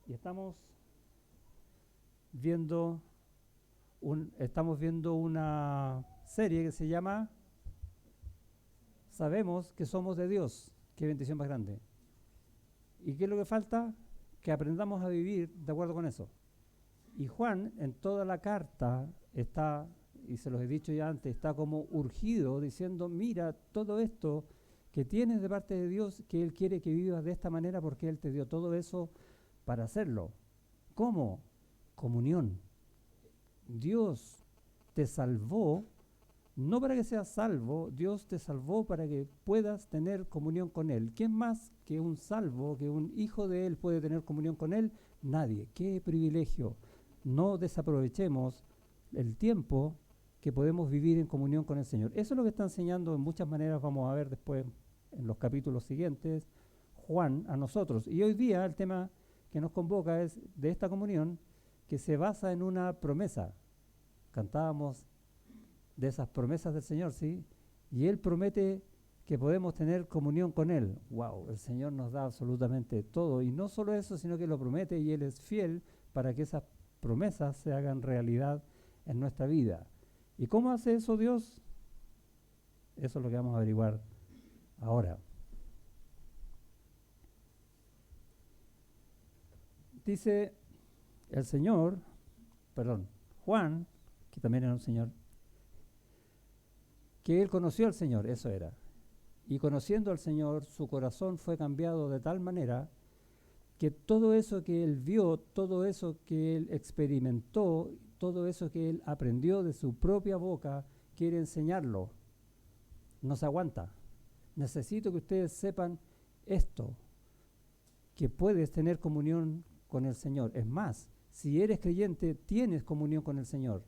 Y estamos viendo una serie que se llama Sabemos que somos de Dios. Qué bendición más grande. ¿Y qué es lo que falta? Que aprendamos a vivir de acuerdo con eso. Y Juan en toda la carta está, y se los he dicho ya antes, está como urgido diciendo, mira, todo esto que tienes de parte de Dios, que Él quiere que vivas de esta manera porque Él te dio todo eso para hacerlo. ¿Cómo? Comunión. Dios te salvó, no para que seas salvo, Dios te salvó para que puedas tener comunión con Él. ¿Quién más que un salvo, que un hijo de Él puede tener comunión con Él? Nadie. ¡Qué privilegio! No desaprovechemos el tiempo que podemos vivir en comunión con el Señor. Eso es lo que está enseñando en muchas maneras, vamos a ver después en los capítulos siguientes, Juan a nosotros. Y hoy día el tema que nos convoca es de esta comunión que se basa en una promesa. Cantábamos de esas promesas del Señor, ¿sí? Y Él promete que podemos tener comunión con Él. ¡Wow! El Señor nos da absolutamente todo. Y no solo eso, sino que lo promete y Él es fiel para que esas promesas se hagan realidad en nuestra vida. ¿Y cómo hace eso Dios? Eso es lo que vamos a averiguar ahora. Dice el Señor, Juan, que también era un Señor, que él conoció al Señor, eso era. Y conociendo al Señor, su corazón fue cambiado de tal manera que todo eso que él vio, todo eso que él experimentó, todo eso que él aprendió de su propia boca, quiere enseñarlo. No se aguanta. Necesito que ustedes sepan esto, que puedes tener comunión con el Señor. Es más, si eres creyente, tienes comunión con el Señor,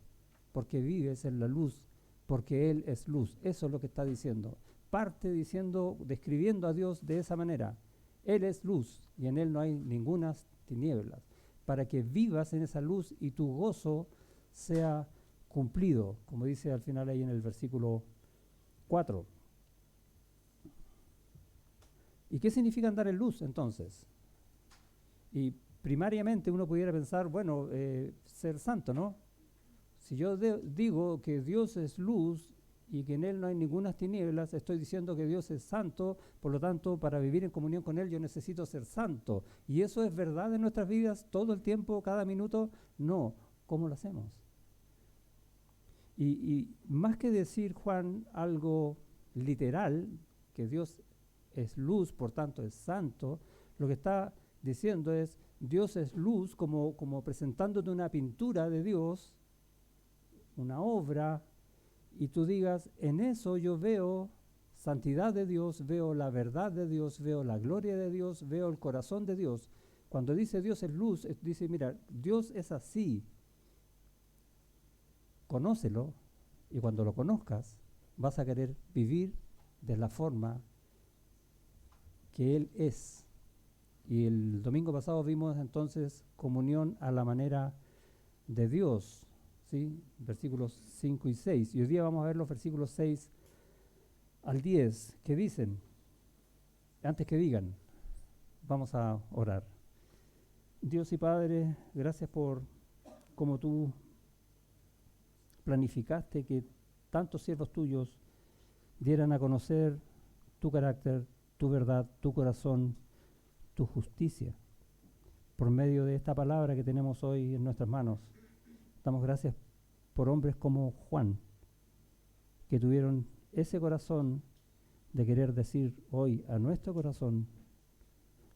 porque vives en la luz, porque Él es luz. Eso es lo que está diciendo. Parte diciendo, describiendo a Dios de esa manera. Él es luz y en Él no hay ninguna tinieblas. Para que vivas en esa luz y tu gozo sea cumplido, como dice al final ahí en el versículo 4. ¿Y qué significa andar en luz entonces? Y primariamente uno pudiera pensar, bueno, ser santo, ¿no? Si yo digo que Dios es luz y que en Él no hay ninguna tinieblas, estoy diciendo que Dios es santo, por lo tanto, para vivir en comunión con Él yo necesito ser santo. ¿Y eso es verdad en nuestras vidas todo el tiempo, cada minuto? No. ¿Cómo lo hacemos? Y más que decir, Juan, algo literal, que Dios es luz, por tanto es santo, lo que está diciendo es, Dios es luz como presentándote una pintura de Dios, una obra, y tú digas, en eso yo veo santidad de Dios, veo la verdad de Dios, veo la gloria de Dios, veo el corazón de Dios. Cuando dice Dios es luz, dice, mira, Dios es así, conócelo, y cuando lo conozcas, vas a querer vivir de la forma que Él es. Y el domingo pasado vimos entonces comunión a la manera de Dios, ¿sí? Versículos 5 y 6. Y hoy día vamos a ver los versículos 6 al 10, que dicen, antes que digan, vamos a orar. Dios y Padre, gracias por cómo tú planificaste que tantos siervos tuyos dieran a conocer tu carácter, tu verdad, tu corazón, tu justicia, por medio de esta palabra que tenemos hoy en nuestras manos. Damos gracias por hombres como Juan, que tuvieron ese corazón de querer decir hoy a nuestro corazón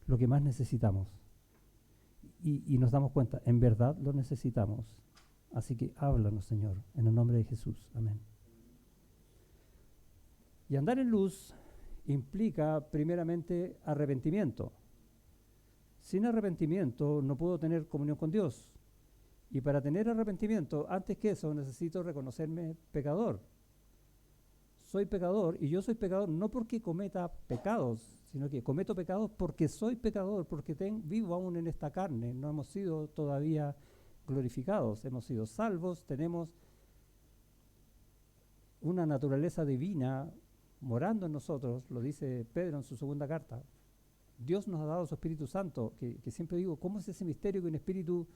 lo que más necesitamos. Y nos damos cuenta, en verdad lo necesitamos. Así que háblanos, Señor, en el nombre de Jesús. Amén. Y andar en luz implica primeramente arrepentimiento. Sin arrepentimiento no puedo tener comunión con Dios. Y para tener arrepentimiento, antes que eso, necesito reconocerme pecador. Soy pecador y yo soy pecador no porque cometa pecados, sino que cometo pecados porque soy pecador, porque vivo aún en esta carne. No hemos sido todavía glorificados, hemos sido salvos, tenemos una naturaleza divina morando en nosotros, lo dice Pedro en su segunda carta. Dios nos ha dado su Espíritu Santo, que siempre digo, ¿cómo es ese misterio que un espíritu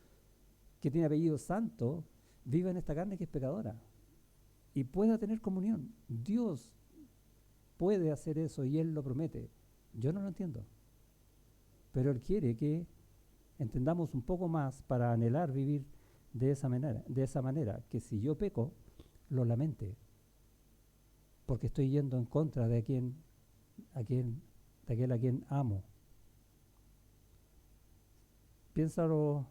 que tiene apellido santo viva en esta carne que es pecadora y pueda tener comunión? Dios puede hacer eso y Él lo promete. Yo no lo entiendo, pero Él quiere que entendamos un poco más para anhelar vivir de esa manera, que si yo peco, lo lamente, porque estoy yendo en contra de aquel a quien amo. Piénsalo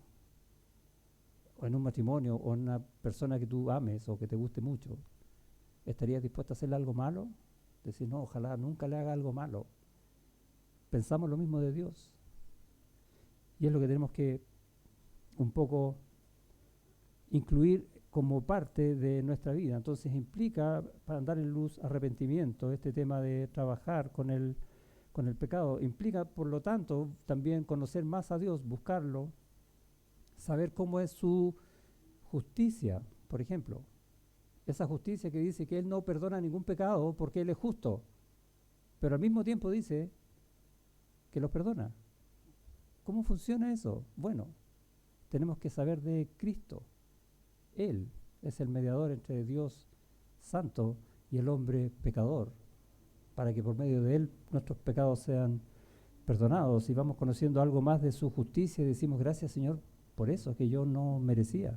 en un matrimonio o en una persona que tú ames o que te guste mucho. ¿Estarías dispuesto a hacerle algo malo? Decir, no, ojalá nunca le haga algo malo. Pensamos lo mismo de Dios. Y es lo que tenemos que un poco incluir como parte de nuestra vida. Entonces implica, para andar en luz, arrepentimiento, este tema de trabajar con el pecado. Implica, por lo tanto, también conocer más a Dios, buscarlo, saber cómo es su justicia, por ejemplo. Esa justicia que dice que Él no perdona ningún pecado porque Él es justo, pero al mismo tiempo dice que los perdona. ¿Cómo funciona eso? Bueno, tenemos que saber de Cristo. Él es el mediador entre Dios santo y el hombre pecador, para que por medio de Él nuestros pecados sean perdonados y vamos conociendo algo más de su justicia y decimos, gracias Señor por eso que yo no merecía.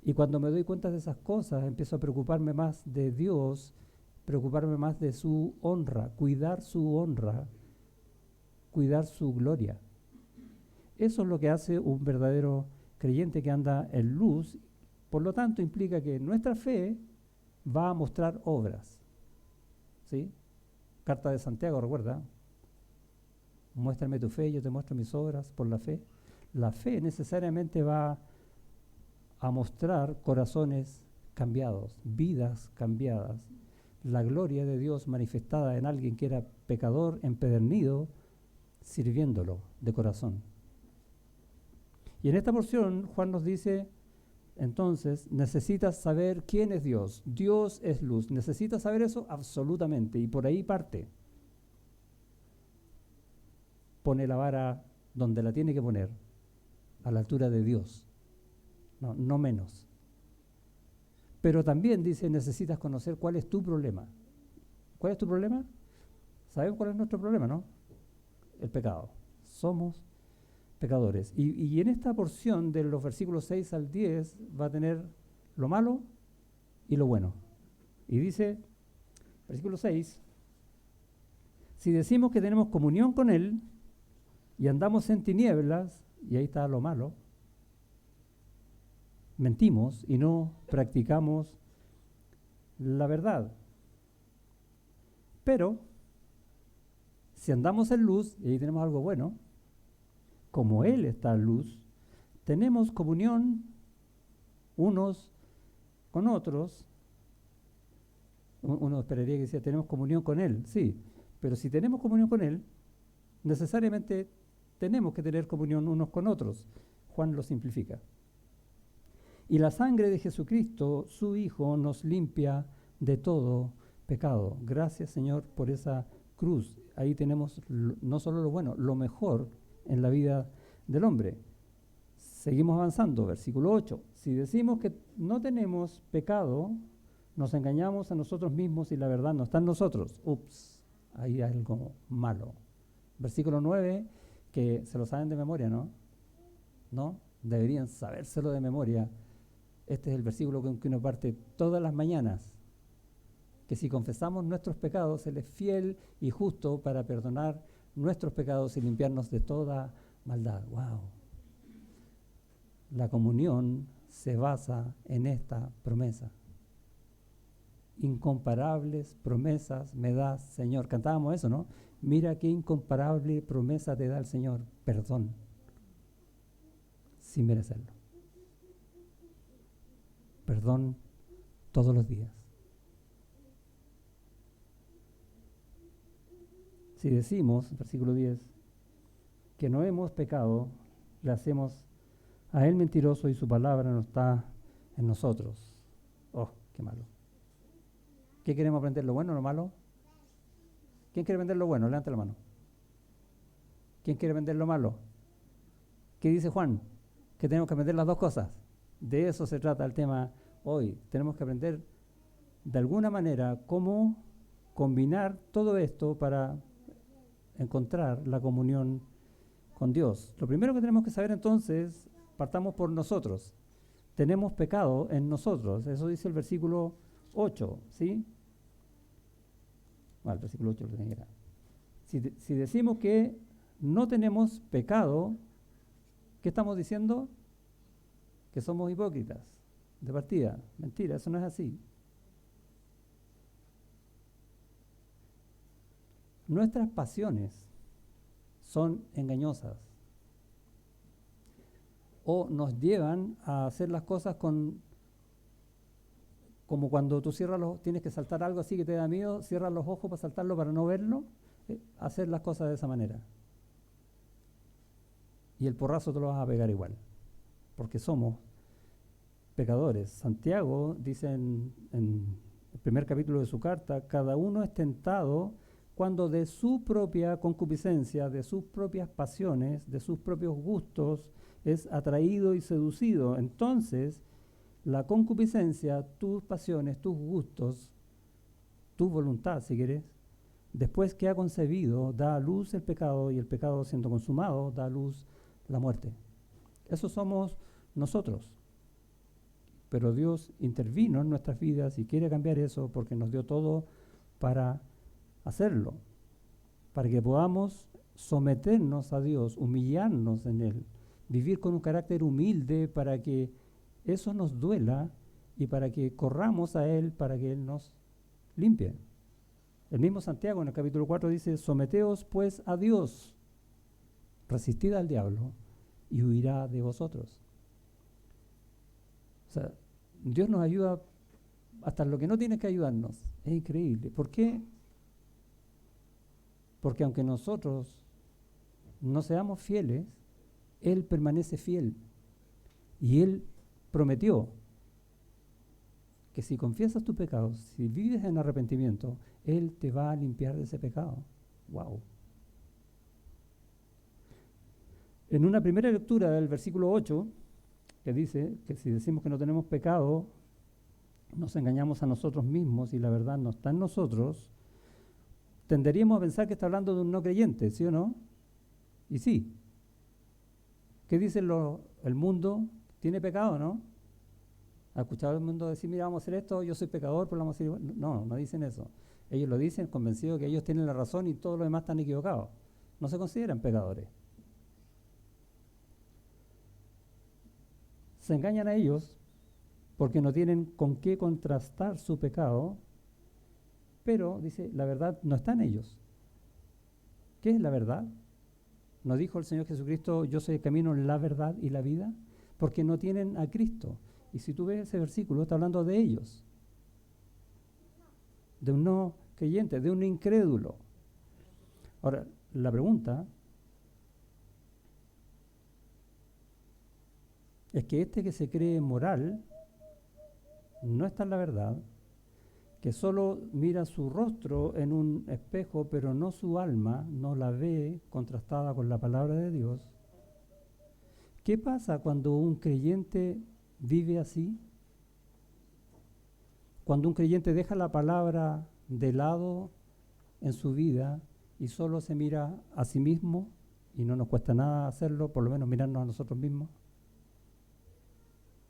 Y cuando me doy cuenta de esas cosas, empiezo a preocuparme más de Dios, preocuparme más de su honra, cuidar su gloria. Eso es lo que hace un verdadero creyente que anda en luz. Por lo tanto, implica que nuestra fe va a mostrar obras. ¿Sí? Carta de Santiago, recuerda. Muéstrame tu fe, yo te muestro mis obras por la fe. La fe necesariamente va a mostrar corazones cambiados, vidas cambiadas. La gloria de Dios manifestada en alguien que era pecador, empedernido, sirviéndolo de corazón. Y en esta porción Juan nos dice, entonces, necesitas saber quién es Dios. Dios es luz. ¿Necesitas saber eso? Absolutamente. Y por ahí parte. Pone la vara donde la tiene que poner, a la altura de Dios. No menos. Pero también dice, necesitas conocer cuál es tu problema. ¿Cuál es tu problema? ¿Sabemos cuál es nuestro problema, no? El pecado. Somos pecadores. Y en esta porción de los versículos 6 al 10 va a tener lo malo y lo bueno. Y dice, versículo 6, si decimos que tenemos comunión con Él y andamos en tinieblas, y ahí está lo malo, mentimos y no practicamos la verdad. Pero, si andamos en luz, y ahí tenemos algo bueno, como Él está en luz, tenemos comunión unos con otros. Uno esperaría que decía, tenemos comunión con Él, sí, pero si tenemos comunión con Él, necesariamente tenemos que tener comunión unos con otros. Juan lo simplifica. Y la sangre de Jesucristo, su Hijo, nos limpia de todo pecado. Gracias, Señor, por esa cruz. Ahí tenemos no solo lo bueno, lo mejor en la vida del hombre. Seguimos avanzando, versículo 8. Si decimos que no tenemos pecado, nos engañamos a nosotros mismos y la verdad no está en nosotros. Ups, ahí hay algo malo. Versículo 9, que se lo saben de memoria, ¿no? ¿No? Deberían sabérselo de memoria. Este es el versículo con que uno parte todas las mañanas. Que si confesamos nuestros pecados, Él es fiel y justo para perdonar nuestros pecados y limpiarnos de toda maldad. ¡Wow! La comunión se basa en esta promesa. Incomparables promesas me das, Señor. Cantábamos eso, ¿no? Mira qué incomparable promesa te da el Señor. Perdón. Sin merecerlo. Perdón todos los días. Si decimos, versículo 10, que no hemos pecado, le hacemos a Él mentiroso y su palabra no está en nosotros. Oh, qué malo. ¿Qué queremos aprender, lo bueno o lo malo? ¿Quién quiere aprender lo bueno? Levante la mano. ¿Quién quiere vender lo malo? ¿Qué dice Juan? Que tenemos que aprender las dos cosas. De eso se trata el tema hoy. Tenemos que aprender de alguna manera cómo combinar todo esto para encontrar la comunión con Dios. Lo primero que tenemos que saber entonces, partamos por nosotros. Tenemos pecado en nosotros. Eso dice el versículo 8, ¿sí? El versículo 8 lo tenía que era. Si decimos que no tenemos pecado, ¿qué estamos diciendo? Que somos hipócritas, de partida. Mentira, eso no es así. Nuestras pasiones son engañosas o nos llevan a hacer las cosas como cuando tú tienes que saltar algo así que te da miedo, cierras los ojos para saltarlo, para no verlo, hacer las cosas de esa manera. Y el porrazo te lo vas a pegar igual, porque somos pecadores. Santiago dice en el primer capítulo de su carta, cada uno es tentado cuando de su propia concupiscencia, de sus propias pasiones, de sus propios gustos, es atraído y seducido. Entonces, la concupiscencia, tus pasiones, tus gustos, tu voluntad, si quieres, después que ha concebido, da a luz el pecado, y el pecado siendo consumado, da a luz la muerte. Eso somos nosotros. Pero Dios intervino en nuestras vidas y quiere cambiar eso porque nos dio todo para hacerlo, para que podamos someternos a Dios, humillarnos en Él, vivir con un carácter humilde para que eso nos duela y para que corramos a Él, para que Él nos limpie. El mismo Santiago en el capítulo 4 dice, someteos pues a Dios, resistid al diablo y huirá de vosotros. O sea, Dios nos ayuda hasta lo que no tiene que ayudarnos. Es increíble. ¿Por qué? Porque aunque nosotros no seamos fieles, Él permanece fiel. Y Él prometió que si confiesas tus pecados, si vives en arrepentimiento, Él te va a limpiar de ese pecado. ¡Wow! En una primera lectura del versículo 8, que dice que si decimos que no tenemos pecado, nos engañamos a nosotros mismos y la verdad no está en nosotros, tenderíamos a pensar que está hablando de un no creyente, ¿sí o no? Y sí. ¿Qué dice el mundo? ¿Tiene pecado, no? ¿Ha escuchado el mundo decir, mira, vamos a hacer esto, yo soy pecador, pero vamos a hacer igual? No, no dicen eso. Ellos lo dicen convencidos que ellos tienen la razón y todos los demás están equivocados. No se consideran pecadores. Se engañan a ellos porque no tienen con qué contrastar su pecado, pero, dice, la verdad no está en ellos. ¿Qué es la verdad? ¿No dijo el Señor Jesucristo, yo soy el camino, la verdad y la vida? Porque no tienen a Cristo. Y si tú ves ese versículo, está hablando de ellos. De un no creyente, de un incrédulo. Ahora, la pregunta es que este que se cree moral no está en la verdad, que solo mira su rostro en un espejo, pero no su alma, no la ve contrastada con la palabra de Dios. ¿Qué pasa cuando un creyente vive así? Cuando un creyente deja la palabra de lado en su vida y solo se mira a sí mismo, y no nos cuesta nada hacerlo, por lo menos mirarnos a nosotros mismos,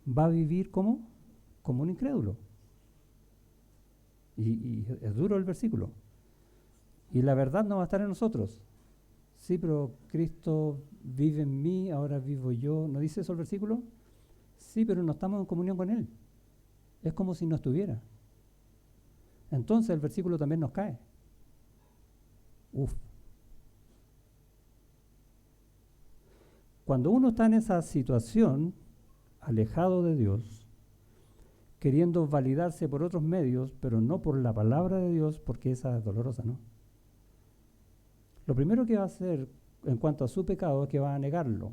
va a vivir como un incrédulo. Y es duro el versículo. Y la verdad no va a estar en nosotros. Sí, pero Cristo vive en mí, ahora vivo yo. ¿No dice eso el versículo? Sí, pero no estamos en comunión con Él. Es como si no estuviera. Entonces el versículo también nos cae. Cuando uno está en esa situación, alejado de Dios, queriendo validarse por otros medios, pero no por la palabra de Dios, porque esa es dolorosa, ¿no? Lo primero que va a hacer en cuanto a su pecado es que va a negarlo.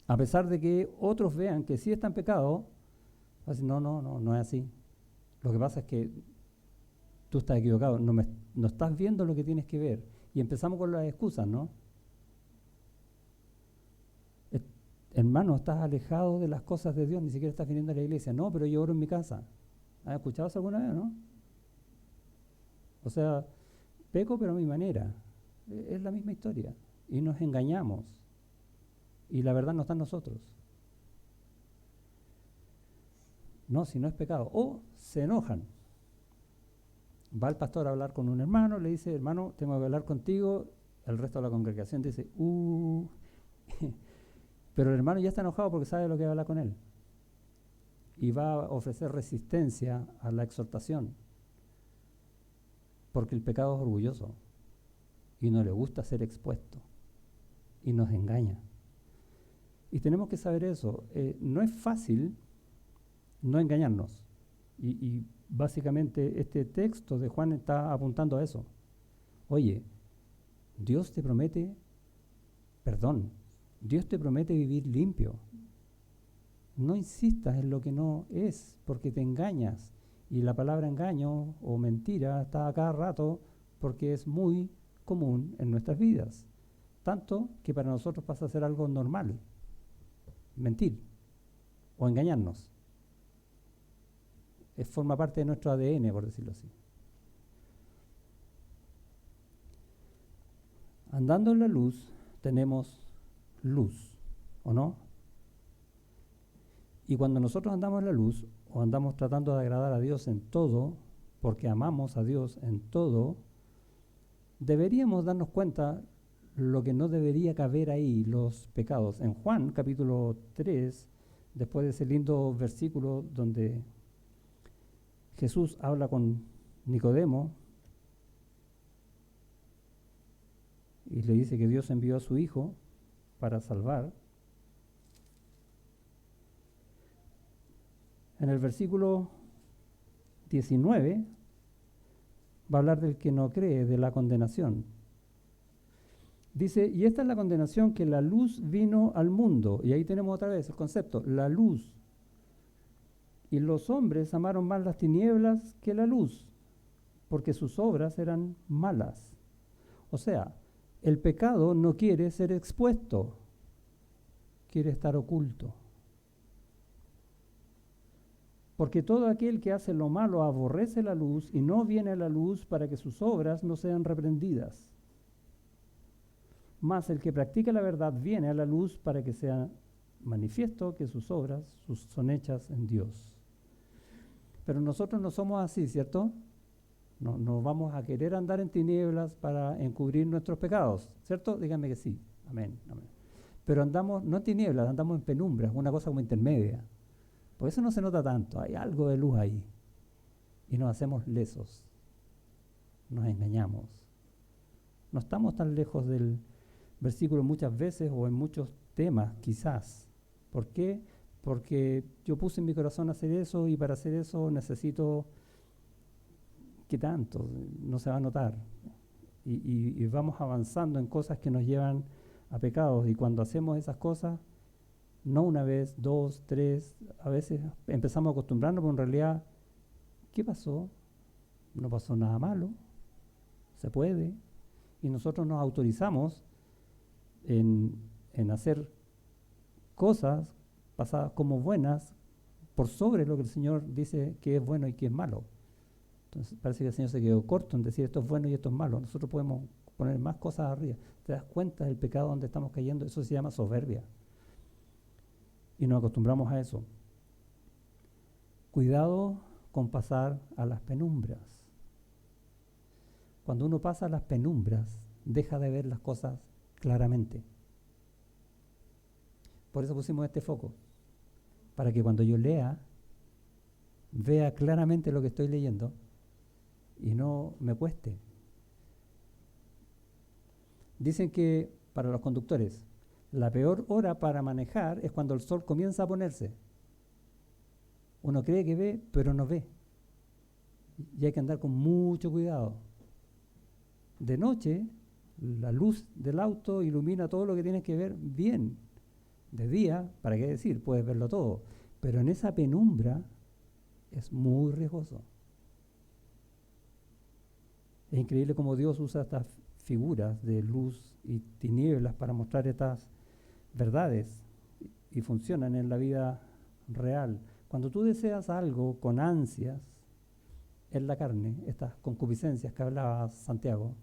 A pesar de que otros vean que sí está en pecado, va a decir, no es así. Lo que pasa es que tú estás equivocado, no estás viendo lo que tienes que ver. Y empezamos con las excusas, ¿no? Hermano, estás alejado de las cosas de Dios, ni siquiera estás viniendo a la iglesia. No, pero yo oro en mi casa. ¿Has escuchado eso alguna vez, no? O sea, peco pero a mi manera. Es la misma historia. Y nos engañamos. Y la verdad no está en nosotros. No, si no es pecado. O se enojan. Va el pastor a hablar con un hermano, le dice, hermano, tengo que hablar contigo. El resto de la congregación dice, pero el hermano ya está enojado porque sabe lo que va a hablar con él. Y va a ofrecer resistencia a la exhortación. Porque el pecado es orgulloso. Y no le gusta ser expuesto. Y nos engaña. Y tenemos que saber eso. No es fácil no engañarnos. Y básicamente este texto de Juan está apuntando a eso. Oye, Dios te promete perdón. Dios te promete vivir limpio. No insistas en lo que no es, porque te engañas. Y la palabra engaño o mentira está a cada rato porque es muy común en nuestras vidas. Tanto que para nosotros pasa a ser algo normal. Mentir o engañarnos. Forma parte de nuestro ADN, por decirlo así. Andando en la luz, tenemos luz, ¿o no? Y cuando nosotros andamos en la luz, o andamos tratando de agradar a Dios en todo, porque amamos a Dios en todo, deberíamos darnos cuenta lo que no debería caber ahí, los pecados. En Juan, capítulo 3, después de ese lindo versículo donde Jesús habla con Nicodemo y le dice que Dios envió a su Hijo para salvar. En el versículo 19 va a hablar del que no cree, de la condenación. Dice, y esta es la condenación, que la luz vino al mundo. Y ahí tenemos otra vez el concepto, la luz. Y los hombres amaron más las tinieblas que la luz, porque sus obras eran malas. O sea, el pecado no quiere ser expuesto, quiere estar oculto. Porque todo aquel que hace lo malo aborrece la luz y no viene a la luz para que sus obras no sean reprendidas. Mas el que practica la verdad viene a la luz para que sea manifiesto que sus obras son hechas en Dios. Pero nosotros no somos así, ¿cierto? No vamos a querer andar en tinieblas para encubrir nuestros pecados, ¿cierto? Díganme que sí. Amén, amén. Pero andamos, no en tinieblas, andamos en penumbras, una cosa como intermedia. Por eso no se nota tanto, hay algo de luz ahí. Y nos hacemos lesos, nos engañamos. No estamos tan lejos del versículo muchas veces o en muchos temas, quizás. ¿Por qué? Porque yo puse en mi corazón hacer eso y para hacer eso necesito que tanto, no se va a notar. Y vamos avanzando en cosas que nos llevan a pecados. Y cuando hacemos esas cosas, no una vez, dos, tres, a veces empezamos a acostumbrarnos, pero en realidad, ¿qué pasó? No pasó nada malo, se puede. Y nosotros nos autorizamos en hacer cosas pasadas como buenas por sobre lo que el Señor dice que es bueno y que es malo. Entonces parece que el Señor se quedó corto en decir esto es bueno y esto es malo. Nosotros podemos poner más cosas arriba. ¿Te das cuenta del pecado donde estamos cayendo? Eso se llama soberbia. Y nos acostumbramos a eso. Cuidado con pasar a las penumbras. Cuando uno pasa a las penumbras, deja de ver las cosas claramente. Por eso pusimos este foco, para que cuando yo lea, vea claramente lo que estoy leyendo y no me cueste. Dicen que para los conductores, la peor hora para manejar es cuando el sol comienza a ponerse. Uno cree que ve, pero no ve. Y hay que andar con mucho cuidado. De noche, la luz del auto ilumina todo lo que tienes que ver bien. De día, ¿para qué decir? Puedes verlo todo. Pero en esa penumbra es muy riesgoso. Es increíble cómo Dios usa estas figuras de luz y tinieblas para mostrar estas verdades y funcionan en la vida real. Cuando tú deseas algo con ansias en la carne, estas concupiscencias que hablaba Santiago,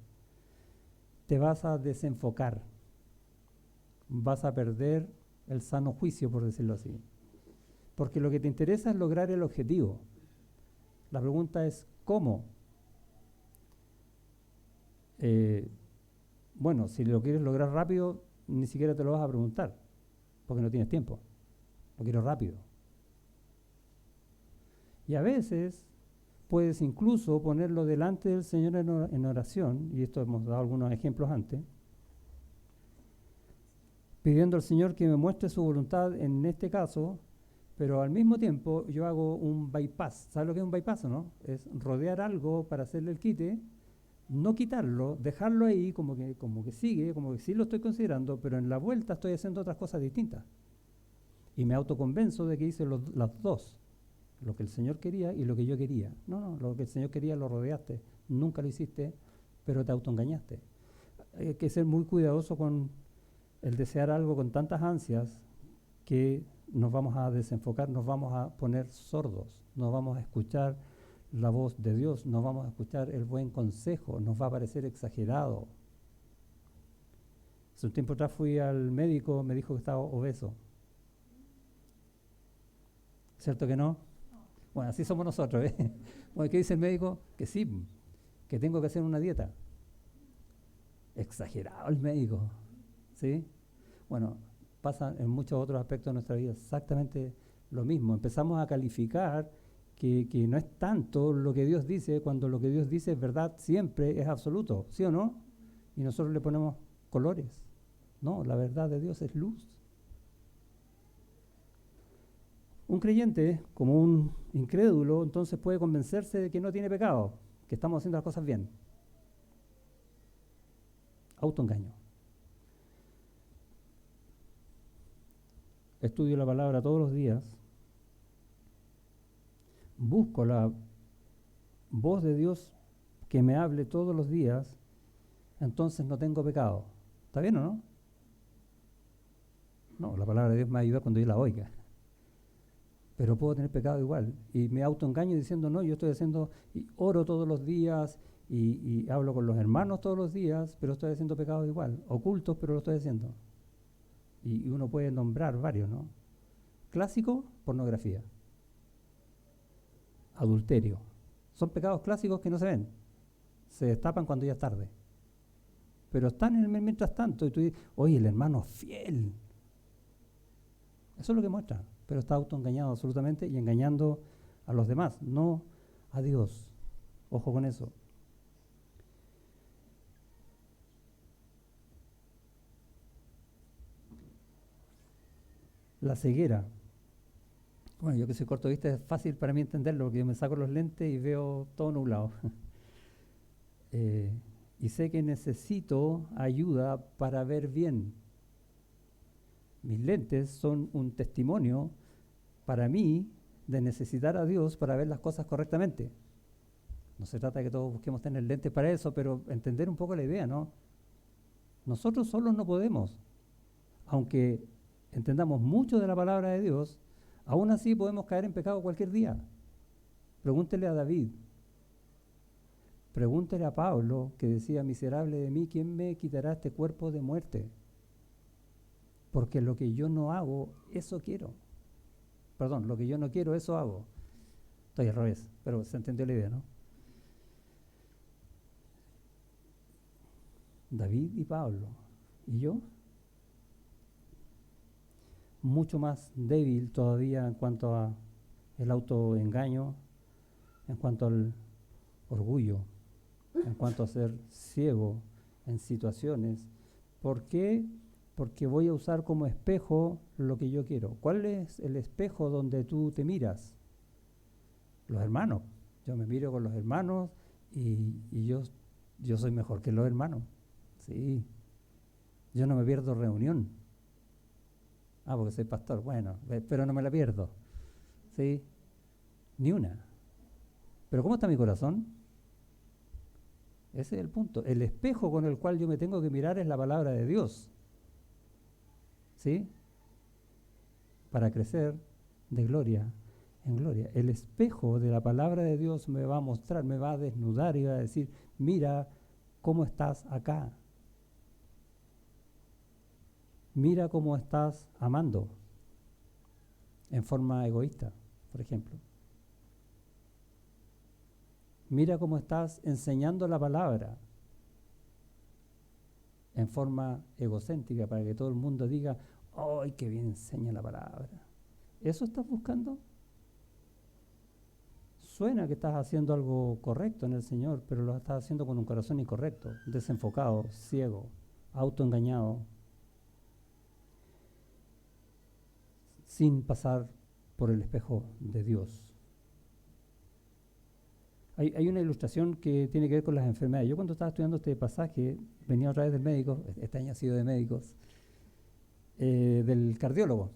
te vas a desenfocar, vas a perder el sano juicio, por decirlo así. Porque lo que te interesa es lograr el objetivo. La pregunta es, ¿cómo? Bueno, si lo quieres lograr rápido, ni siquiera te lo vas a preguntar, porque no tienes tiempo. Lo quiero rápido. Y a veces puedes incluso ponerlo delante del Señor en oración, y esto hemos dado algunos ejemplos antes, pidiendo al Señor que me muestre su voluntad en este caso, pero al mismo tiempo yo hago un bypass. ¿Sabes lo que es un bypass o no? Es rodear algo para hacerle el quite, no quitarlo, dejarlo ahí como que sigue, como que sí lo estoy considerando, pero en la vuelta estoy haciendo otras cosas distintas. Y me autoconvenzo de que hice las dos, lo que el Señor quería y lo que yo quería. No, lo que el Señor quería lo rodeaste, nunca lo hiciste, pero te autoengañaste. Hay que ser muy cuidadoso con el desear algo con tantas ansias que nos vamos a desenfocar, nos vamos a poner sordos, no vamos a escuchar la voz de Dios, no vamos a escuchar el buen consejo, nos va a parecer exagerado. Hace un tiempo atrás fui al médico, me dijo que estaba obeso. ¿Cierto que no? Bueno, así somos nosotros, ¿eh? Bueno, ¿qué dice el médico? Que sí, que tengo que hacer una dieta. Exagerado el médico, ¿sí? Bueno, pasa en muchos otros aspectos de nuestra vida exactamente lo mismo. Empezamos a calificar que no es tanto lo que Dios dice, cuando lo que Dios dice es verdad, siempre es absoluto, ¿sí o no? Y nosotros le ponemos colores. No, la verdad de Dios es luz. Un creyente, como un incrédulo, entonces puede convencerse de que no tiene pecado, que estamos haciendo las cosas bien. Autoengaño. Estudio la palabra todos los días, busco la voz de Dios que me hable todos los días, entonces no tengo pecado. ¿Está bien o no? No, la palabra de Dios me ayuda cuando yo la oiga. Pero puedo tener pecado igual. Y me autoengaño diciendo, no, yo estoy haciendo, y oro todos los días, y hablo con los hermanos todos los días, pero estoy haciendo pecado igual. Ocultos, pero lo estoy haciendo. Y uno puede nombrar varios, ¿no? Clásico, pornografía. Adulterio. Son pecados clásicos que no se ven. Se destapan cuando ya es tarde. Pero están en el mientras tanto. Y tú dices, oye, el hermano es fiel. Eso es lo que muestra. Pero está autoengañado absolutamente y engañando a los demás, no a Dios. Ojo con eso. La ceguera. Bueno, yo que soy corto vista es fácil para mí entenderlo porque yo me saco los lentes y veo todo nublado. Y sé que necesito ayuda para ver bien. Mis lentes son un testimonio para mí de necesitar a Dios para ver las cosas correctamente. No se trata de que todos busquemos tener lentes para eso, pero entender un poco la idea, ¿no? Nosotros solos no podemos. Aunque entendamos mucho de la palabra de Dios, aún así podemos caer en pecado cualquier día. Pregúntele a David. Pregúntele a Pablo, que decía, miserable de mí, ¿quién me quitará este cuerpo de muerte? Porque lo que yo no hago, eso quiero. Perdón, lo que yo no quiero, eso hago. Estoy al revés, pero se entendió la idea, ¿no? David y Pablo. ¿Y yo? Mucho más débil todavía en cuanto a el autoengaño, en cuanto al orgullo, en cuanto a ser ciego en situaciones. ¿Por qué? Porque voy a usar como espejo lo que yo quiero. ¿Cuál es el espejo donde tú te miras? Los hermanos. Yo me miro con los hermanos y yo soy mejor que los hermanos. Sí. Yo no me pierdo reunión. Ah, porque soy pastor. Bueno, pero no me la pierdo. Sí. Ni una. Pero ¿cómo está mi corazón? Ese es el punto. El espejo con el cual yo me tengo que mirar es la palabra de Dios. ¿Sí? Para crecer de gloria en gloria. El espejo de la palabra de Dios me va a mostrar, me va a desnudar y va a decir, mira cómo estás acá. Mira cómo estás amando en forma egoísta, por ejemplo. Mira cómo estás enseñando la palabra en forma egocéntrica para que todo el mundo diga, ¡ay, qué bien enseña la palabra! ¿Eso estás buscando? Suena que estás haciendo algo correcto en el Señor, pero lo estás haciendo con un corazón incorrecto, desenfocado, ciego, autoengañado, sin pasar por el espejo de Dios. Hay una ilustración que tiene que ver con las enfermedades. Yo cuando estaba estudiando este pasaje, venía otra vez del médico, este año ha sido de médicos, del cardiólogo.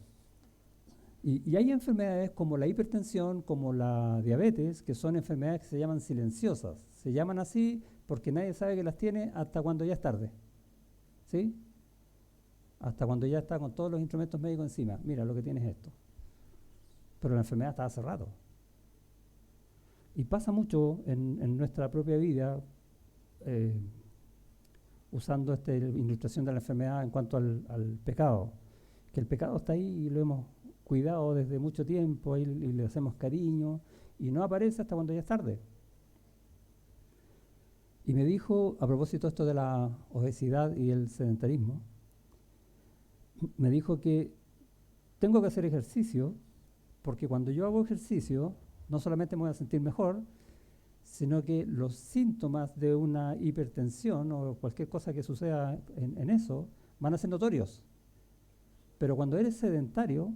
Y hay enfermedades como la hipertensión, como la diabetes, que son enfermedades que se llaman silenciosas. Se llaman así porque nadie sabe que las tiene hasta cuando ya es tarde. ¿Sí? Hasta cuando ya está con todos los instrumentos médicos encima. Mira, lo que tienes es esto. Pero la enfermedad está hace rato. Y pasa mucho en nuestra propia vida, usando esta ilustración de la enfermedad en cuanto al pecado. Que el pecado está ahí y lo hemos cuidado desde mucho tiempo y le hacemos cariño y no aparece hasta cuando ya es tarde. Y me dijo, a propósito esto de la obesidad y el sedentarismo, me dijo que tengo que hacer ejercicio porque cuando yo hago ejercicio no solamente me voy a sentir mejor, sino que los síntomas de una hipertensión o cualquier cosa que suceda en eso van a ser notorios. Pero cuando eres sedentario,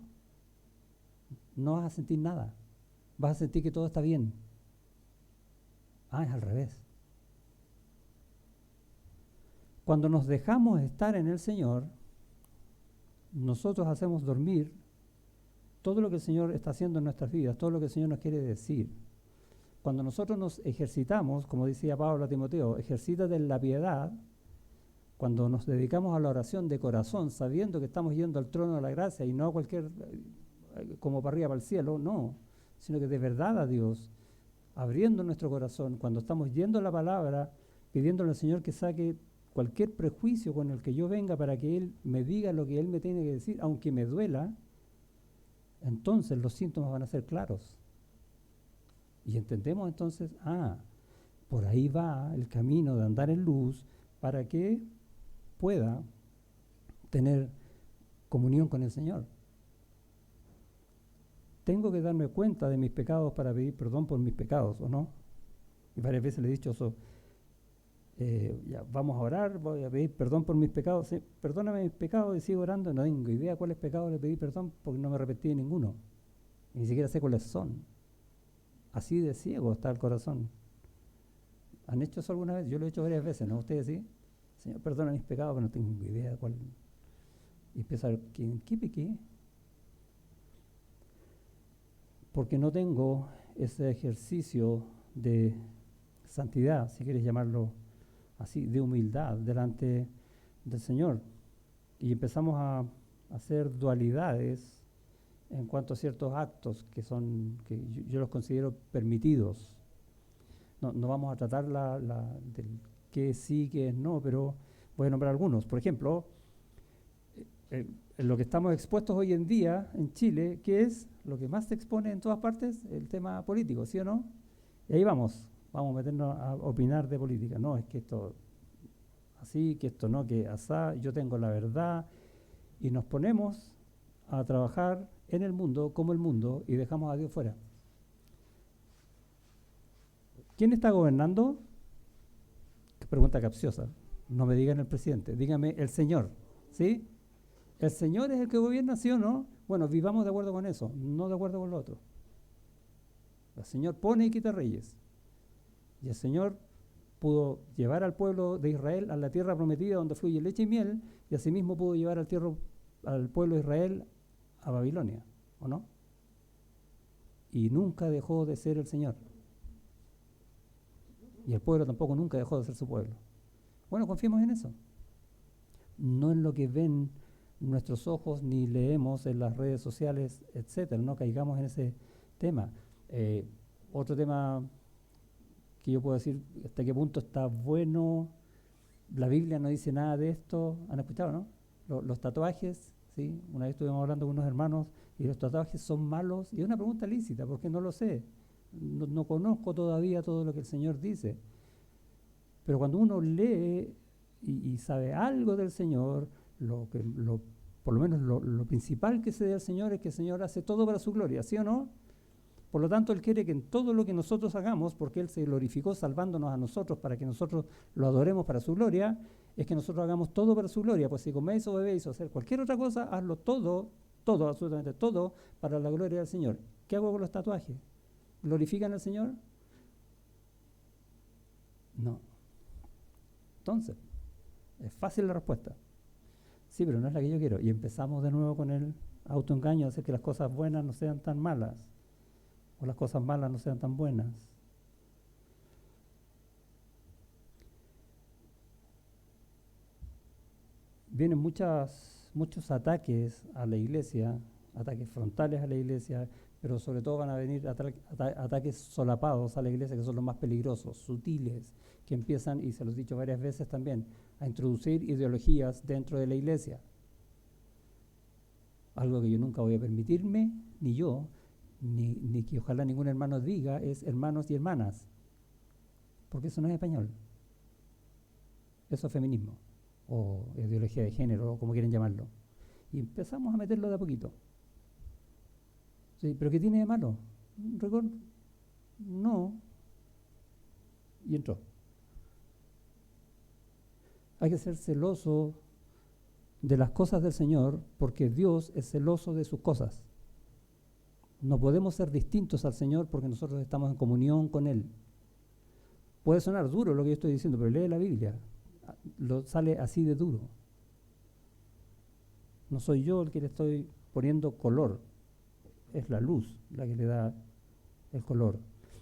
no vas a sentir nada. Vas a sentir que todo está bien. Ah, es al revés. Cuando nos dejamos estar en el Señor, nosotros hacemos dormir todo lo que el Señor está haciendo en nuestras vidas, todo lo que el Señor nos quiere decir. Cuando nosotros nos ejercitamos, como decía Pablo a Timoteo, ejercítate en la piedad, cuando nos dedicamos a la oración de corazón, sabiendo que estamos yendo al trono de la gracia y no a cualquier, como para arriba, para el cielo, no, sino que de verdad a Dios, abriendo nuestro corazón, cuando estamos yendo a la palabra, pidiéndole al Señor que saque cualquier prejuicio con el que yo venga para que Él me diga lo que Él me tiene que decir, aunque me duela, entonces los síntomas van a ser claros. Y entendemos entonces, por ahí va el camino de andar en luz para que pueda tener comunión con el Señor. Tengo que darme cuenta de mis pecados para pedir perdón por mis pecados, ¿o no? Y varias veces le he dicho eso, ya, vamos a orar, voy a pedir perdón por mis pecados. Sí, perdóname mis pecados y sigo orando, no tengo idea cuáles pecados le pedí perdón porque no me arrepentí de ninguno. Y ni siquiera sé cuáles son. Así de ciego está el corazón. ¿Han hecho eso alguna vez? Yo lo he hecho varias veces, ¿no? Ustedes sí. Señor, perdona mis pecados, pero no tengo idea cuál. Y empiezo a ver, ¿qué pequé? Porque no tengo ese ejercicio de santidad, si quieres llamarlo así, de humildad delante del Señor. Y empezamos a hacer dualidades en cuanto a ciertos actos que yo los considero permitidos. No vamos a tratar del qué sí, qué es no, pero voy a nombrar algunos. Por ejemplo, en lo que estamos expuestos hoy en día en Chile, ¿qué es lo que más se expone en todas partes? El tema político, ¿sí o no? Y ahí vamos a meternos a opinar de política. No, es que esto así, que esto no, que asá, yo tengo la verdad. Y nos ponemos a trabajar en el mundo como el mundo y dejamos a Dios fuera. ¿Quién está gobernando? Qué pregunta capciosa. No me digan el presidente, dígame el Señor, ¿sí? ¿El Señor es el que gobierna, sí o no? Bueno, vivamos de acuerdo con eso, no de acuerdo con lo otro. El Señor pone y quita reyes. Y el Señor pudo llevar al pueblo de Israel a la tierra prometida donde fluye leche y miel, y asimismo pudo llevar al pueblo de Israel a Babilonia, ¿o no? Y nunca dejó de ser el Señor. Y el pueblo tampoco nunca dejó de ser su pueblo. Bueno, confiemos en eso. No en lo que ven nuestros ojos ni leemos en las redes sociales, etcétera. No caigamos en ese tema. Otro tema que yo puedo decir hasta qué punto está bueno. La Biblia no dice nada de esto. ¿Han escuchado, no? Los tatuajes, ¿sí? Una vez estuvimos hablando con unos hermanos y los tatuajes son malos. Y es una pregunta lícita porque no lo sé. No conozco todavía todo lo que el Señor dice. Pero cuando uno lee y sabe algo del Señor, por lo menos lo principal que se dé del Señor es que el Señor hace todo para su gloria, ¿sí o no? Por lo tanto, Él quiere que en todo lo que nosotros hagamos, porque Él se glorificó salvándonos a nosotros para que nosotros lo adoremos para su gloria, es que nosotros hagamos todo para su gloria. Pues si coméis o bebéis o hacer cualquier otra cosa, hazlo todo, absolutamente todo, para la gloria del Señor. ¿Qué hago con los tatuajes? ¿Glorifican al Señor? No. Entonces, es fácil la respuesta. Sí, pero no es la que yo quiero. Y empezamos de nuevo con el autoengaño, hacer que las cosas buenas no sean tan malas, o las cosas malas no sean tan buenas. Vienen muchos ataques a la iglesia, ataques frontales a la iglesia, pero sobre todo van a venir ataques solapados a la iglesia, que son los más peligrosos, sutiles, que empiezan, y se los he dicho varias veces también, a introducir ideologías dentro de la iglesia. Algo que yo nunca voy a permitirme, ni yo, ni que ojalá ningún hermano diga, es hermanos y hermanas, porque eso no es español. Eso es feminismo, o ideología de género, o como quieren llamarlo. Y empezamos a meterlo de a poquito. Sí, ¿pero qué tiene de malo? No. Y entró. Hay que ser celoso de las cosas del Señor, porque Dios es celoso de sus cosas. No podemos ser distintos al Señor porque nosotros estamos en comunión con Él. Puede sonar duro lo que yo estoy diciendo, pero lee la Biblia. Sale así de duro. No soy yo el que le estoy poniendo color. Es la luz la que le da el color.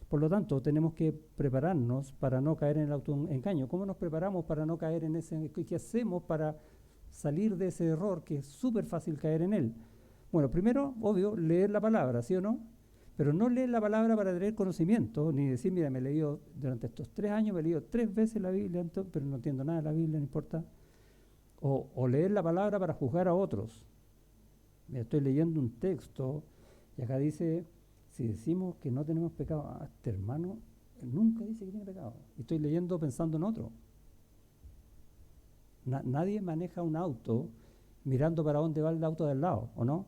Por lo tanto, tenemos que prepararnos para no caer en el autoengaño. ¿Cómo nos preparamos para no caer en ese? ¿Qué hacemos para salir de ese error que es súper fácil caer en él? Bueno, primero, obvio, leer la palabra, ¿sí o no? Pero no leer la palabra para tener conocimiento, ni decir, mira, me he leído, durante estos 3 años me he leído 3 veces la Biblia, pero no entiendo nada de la Biblia, no importa. O leer la palabra para juzgar a otros. Me estoy leyendo un texto y acá dice, si decimos que no tenemos pecado, este hermano nunca dice que tiene pecado. Y estoy leyendo pensando en otro. Nadie maneja un auto mirando para dónde va el auto del lado, ¿o no?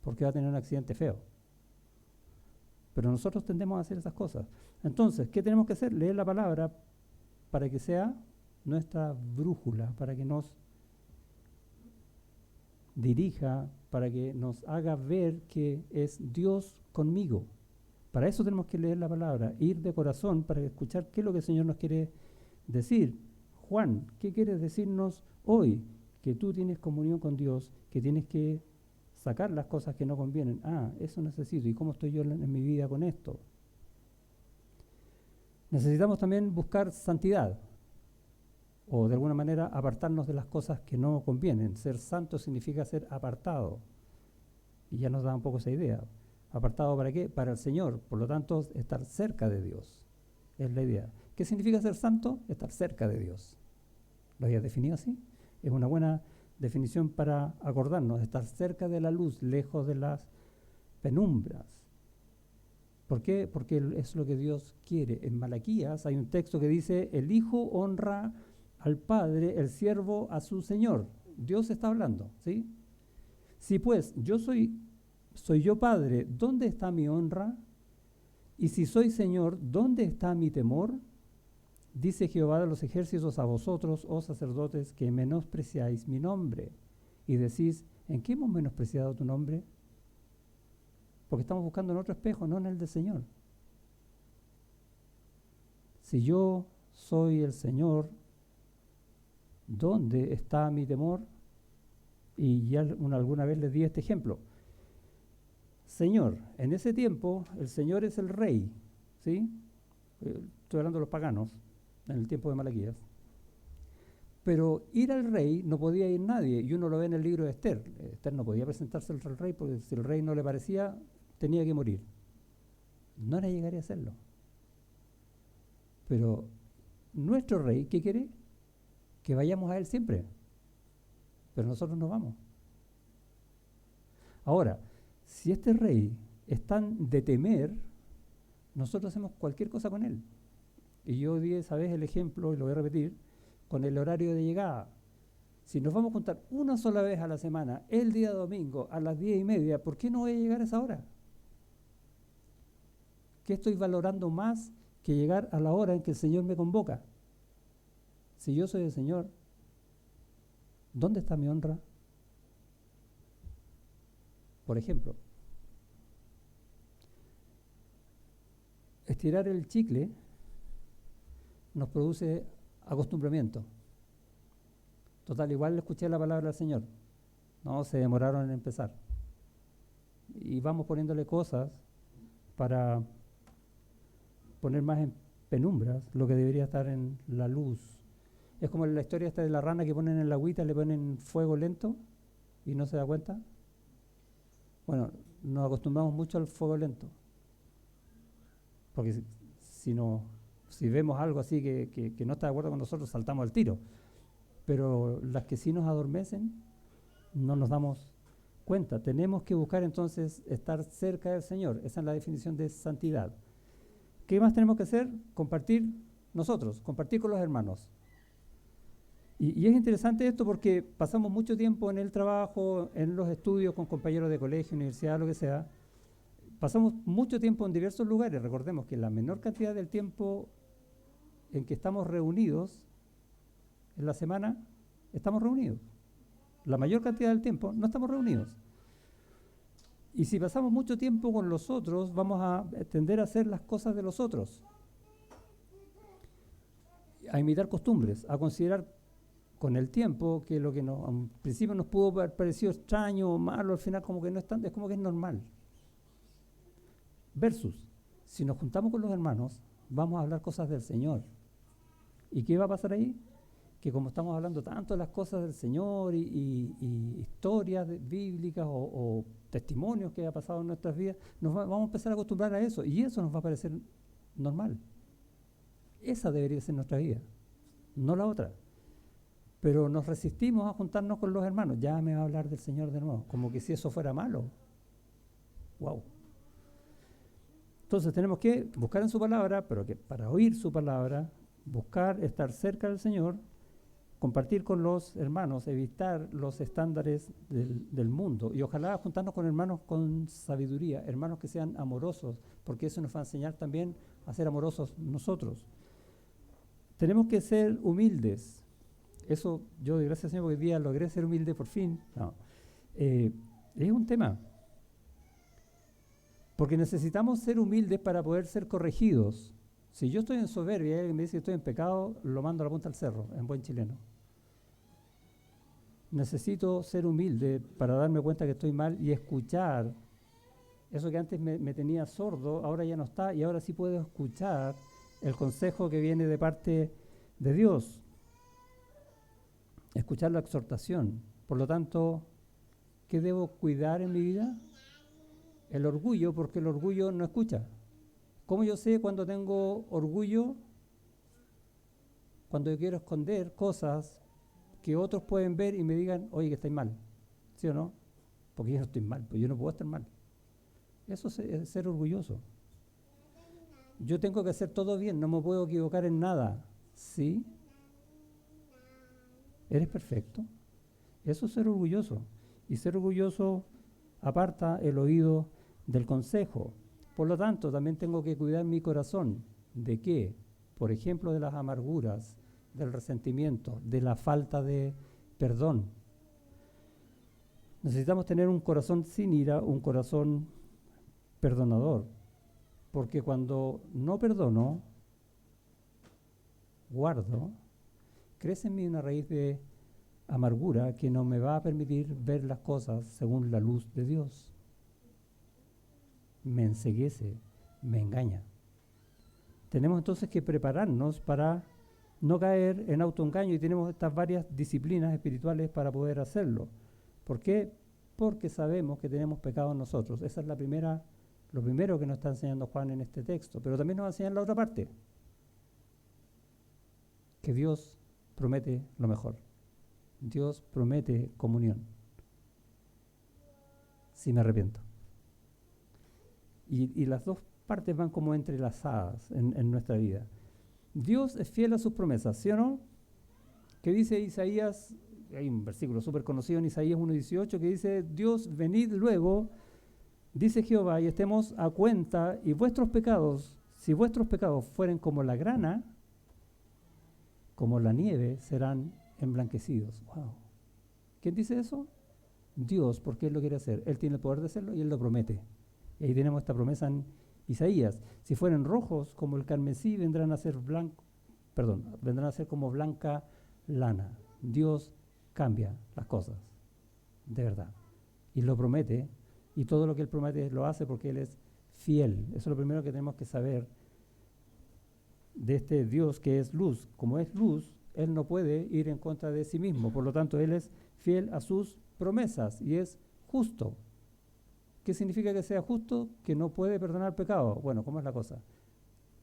Porque va a tener un accidente feo. Pero nosotros tendemos a hacer esas cosas. Entonces, ¿qué tenemos que hacer? Leer la palabra para que sea nuestra brújula, para que nos dirija, para que nos haga ver que es Dios conmigo. Para eso tenemos que leer la palabra, ir de corazón para escuchar qué es lo que el Señor nos quiere decir. Juan, ¿qué quieres decirnos hoy? Que tú tienes comunión con Dios, que tienes que sacar las cosas que no convienen. Eso necesito. ¿Y cómo estoy yo en mi vida con esto? Necesitamos también buscar santidad, o de alguna manera apartarnos de las cosas que no convienen. Ser santo significa ser apartado. Y ya nos da un poco esa idea. ¿Apartado para qué? Para el Señor. Por lo tanto, estar cerca de Dios. Es la idea. ¿Qué significa ser santo? Estar cerca de Dios. ¿Lo había definido así? Es una buena definición para acordarnos. Estar cerca de la luz, lejos de las penumbras. ¿Por qué? Porque es lo que Dios quiere. En Malaquías hay un texto que dice, el Hijo honra al Padre, el siervo a su Señor. Dios está hablando, ¿sí? Si pues soy yo Padre, ¿dónde está mi honra? Y si soy Señor, ¿dónde está mi temor? Dice Jehová de los ejércitos a vosotros, oh sacerdotes, que menospreciáis mi nombre. Y decís, ¿en qué hemos menospreciado tu nombre? Porque estamos buscando en otro espejo, no en el del Señor. Si yo soy el Señor, ¿dónde está mi temor? Y ya alguna vez les di este ejemplo. Señor, en ese tiempo el Señor es el rey, ¿sí? estoy hablando de los paganos, en el tiempo de Malaquías. Pero ir al rey no podía ir nadie, y uno lo ve en el libro de Esther. Esther no podía presentarse al rey porque si el rey no le parecía, tenía que morir. No le llegaría a hacerlo. Pero nuestro rey, ¿qué quiere? Que vayamos a él siempre. Pero nosotros no vamos. Ahora, si este rey es tan de temer, nosotros hacemos cualquier cosa con él. Y yo di esa vez el ejemplo, y lo voy a repetir, con el horario de llegada. Si nos vamos a juntar una sola vez a la semana, el día domingo, a las 10:30, ¿por qué no voy a llegar a esa hora? ¿Qué estoy valorando más que llegar a la hora en que el Señor me convoca? Si yo soy el Señor, ¿dónde está mi honra? Por ejemplo, estirar el chicle nos produce acostumbramiento. Total, igual le escuché la palabra al Señor. No, se demoraron en empezar. Y vamos poniéndole cosas para poner más en penumbras lo que debería estar en la luz. Es como la historia esta de la rana que ponen en la agüita, le ponen fuego lento y no se da cuenta. Bueno, nos acostumbramos mucho al fuego lento. Porque si vemos algo así que no está de acuerdo con nosotros, saltamos al tiro. Pero las que sí nos adormecen, no nos damos cuenta. Tenemos que buscar entonces estar cerca del Señor. Esa es la definición de santidad. ¿Qué más tenemos que hacer? Compartir nosotros, compartir con los hermanos. Y es interesante esto porque pasamos mucho tiempo en el trabajo, en los estudios con compañeros de colegio, universidad, lo que sea. Pasamos mucho tiempo en diversos lugares. Recordemos que la menor cantidad del tiempo en que estamos reunidos en la semana, estamos reunidos. La mayor cantidad del tiempo no estamos reunidos. Y si pasamos mucho tiempo con los otros, vamos a tender a hacer las cosas de los otros, a imitar costumbres, a considerar con el tiempo que lo que al principio nos pudo haber parecido extraño o malo, al final como que no es tan, es como que es normal. Versus, si nos juntamos con los hermanos, vamos a hablar cosas del Señor. ¿Y qué va a pasar ahí? Que como estamos hablando tanto de las cosas del Señor y historias bíblicas o testimonios que ha pasado en nuestras vidas, vamos a empezar a acostumbrar a eso y eso nos va a parecer normal. Esa debería ser nuestra vida, no la otra. Pero nos resistimos a juntarnos con los hermanos. Ya me va a hablar del Señor de nuevo, como que si eso fuera malo. ¡Wow! Entonces tenemos que buscar en su palabra, pero que para oír su palabra, buscar estar cerca del Señor, compartir con los hermanos, evitar los estándares del mundo y ojalá juntarnos con hermanos con sabiduría, hermanos que sean amorosos, porque eso nos va a enseñar también a ser amorosos nosotros. Tenemos que ser humildes. Eso yo doy gracias al Señor porque hoy día logré ser humilde por fin. No. Es un tema. Porque necesitamos ser humildes para poder ser corregidos. Si yo estoy en soberbia y alguien me dice que estoy en pecado, lo mando a la punta del cerro, en buen chileno. Necesito ser humilde para darme cuenta que estoy mal y escuchar. Eso que antes me tenía sordo, ahora ya no está y ahora sí puedo escuchar el consejo que viene de parte de Dios. Escuchar la exhortación. Por lo tanto, ¿qué debo cuidar en mi vida? El orgullo, porque el orgullo no escucha. ¿Cómo yo sé cuando tengo orgullo? Cuando yo quiero esconder cosas que otros pueden ver y me digan, oye, que estáis mal. ¿Sí o no? Porque yo no estoy mal, pues yo no puedo estar mal. Eso es ser orgulloso. Yo tengo que hacer todo bien, no me puedo equivocar en nada. ¿Sí? ¿Eres perfecto? Eso es ser orgulloso. Y ser orgulloso aparta el oído del consejo. Por lo tanto, también tengo que cuidar mi corazón. ¿De qué? Por ejemplo, de las amarguras, del resentimiento, de la falta de perdón. Necesitamos tener un corazón sin ira, un corazón perdonador. Porque cuando no perdono, guardo, crece en mí una raíz de amargura que no me va a permitir ver las cosas según la luz de Dios. Me enceguece, me engaña. Tenemos entonces que prepararnos para no caer en autoengaño y tenemos estas varias disciplinas espirituales para poder hacerlo. ¿Por qué? Porque sabemos que tenemos pecado en nosotros. Esa es lo primero que nos está enseñando Juan en este texto. Pero también nos va a enseñar la otra parte, que Dios promete lo mejor. Dios promete comunión, si me arrepiento. Y las dos partes van como entrelazadas en nuestra vida. Dios es fiel a sus promesas, ¿sí o no? Que dice Isaías, hay un versículo súper conocido en Isaías 1:18 que dice: Dios, venid luego, dice Jehová, y estemos a cuenta, y vuestros pecados, si vuestros pecados fueren como la grana, como la nieve, serán emblanquecidos. Wow. ¿Quién dice eso? Dios, porque Él lo quiere hacer. Él tiene el poder de hacerlo y Él lo promete. Y ahí tenemos esta promesa en Isaías. Si fueren rojos como el carmesí, vendrán a ser como blanca lana. Dios cambia las cosas, de verdad. Y lo promete, y todo lo que Él promete lo hace porque Él es fiel. Eso es lo primero que tenemos que saber de este Dios que es luz. Como es luz, Él no puede ir en contra de sí mismo. Por lo tanto, Él es fiel a sus promesas y es justo. ¿Qué significa que sea justo? Que no puede perdonar pecado. Bueno, ¿cómo es la cosa?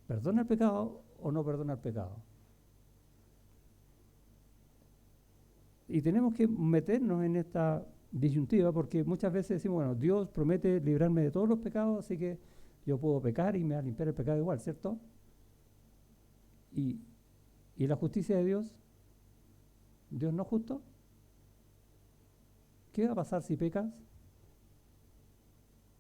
¿Perdona el pecado o no perdona el pecado? Y tenemos que meternos en esta disyuntiva porque muchas veces decimos, bueno, Dios promete librarme de todos los pecados, así que yo puedo pecar y me va a limpiar el pecado igual, ¿cierto? ¿Y la justicia de Dios? ¿Dios no es justo? ¿Qué va a pasar si pecas?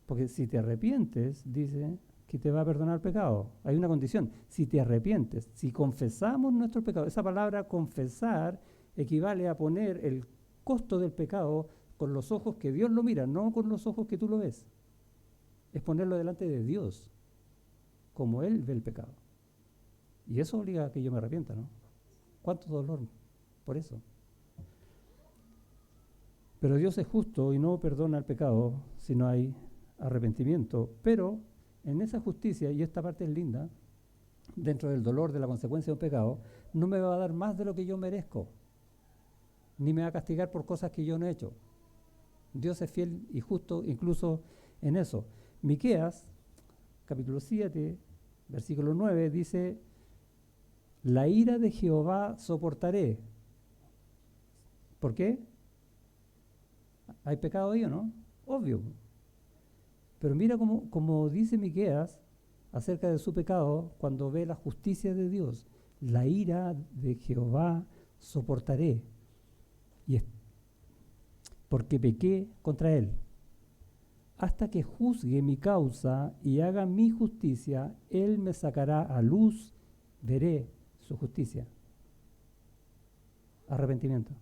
Porque si te arrepientes, dice que te va a perdonar el pecado. Hay una condición, si te arrepientes, si confesamos nuestro pecado. Esa palabra confesar equivale a poner el costo del pecado con los ojos que Dios lo mira, no con los ojos que tú lo ves. Es ponerlo delante de Dios, como Él ve el pecado. Y eso obliga a que yo me arrepienta, ¿no? ¿Cuánto dolor por eso? Pero Dios es justo y no perdona el pecado si no hay arrepentimiento. Pero en esa justicia, y esta parte es linda, dentro del dolor de la consecuencia de un pecado, no me va a dar más de lo que yo merezco, ni me va a castigar por cosas que yo no he hecho. Dios es fiel y justo incluso en eso. Miqueas, capítulo 7, versículo 9, dice: la ira de Jehová soportaré. ¿Por qué? ¿Hay pecado ahí o no? Obvio. Pero mira cómo dice Miqueas acerca de su pecado cuando ve la justicia de Dios. La ira de Jehová soportaré, porque pequé contra él. Hasta que juzgue mi causa y haga mi justicia, él me sacará a luz, veré su justicia. Arrepentimiento.